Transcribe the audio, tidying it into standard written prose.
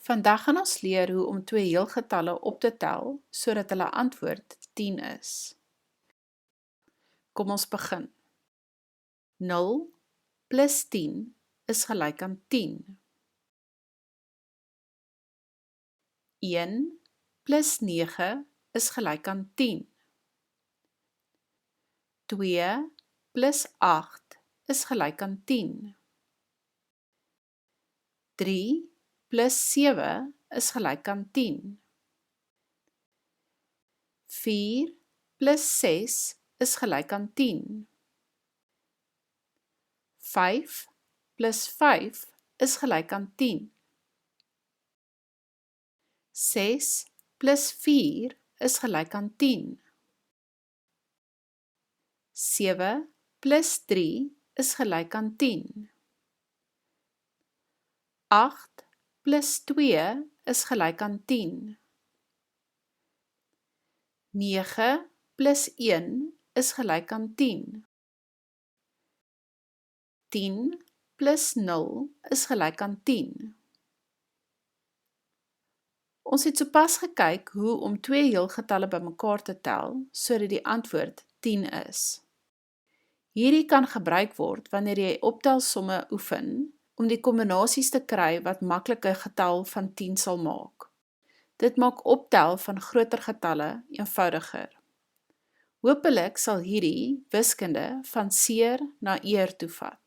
Vandag gaan ons leer hoe om twee heelgetalle op te tel, sodat hulle antwoord 10 is. Kom ons begin. 0 plus 10 is gelyk aan 10. 1 plus 9 is gelyk aan 10. 2 plus 8 is gelyk aan 10. 3 plus 7 is gelyk aan 10. 4 plus 6 is gelyk aan 10. 5 plus 5 is gelyk aan 10. 6 plus 4 is gelyk aan 10. 7 plus 3 is gelyk aan 10. 8 plus 2 is gelyk aan 10. 9 plus 1 is gelyk aan 10. 10 plus 0 is gelyk aan 10. Ons het sopas gekyk hoe om twee heelgetalle bymekaar te tel, sodat die antwoord 10 is. Hierdie kan gebruik word wanneer jy optelsomme oefen, om die kombinasies te kry wat maklik 'n getal van 10 sal maak. Dit maak optel van groter getalle eenvoudiger. Hoopelik sal hierdie wiskunde van seer na eer toevat.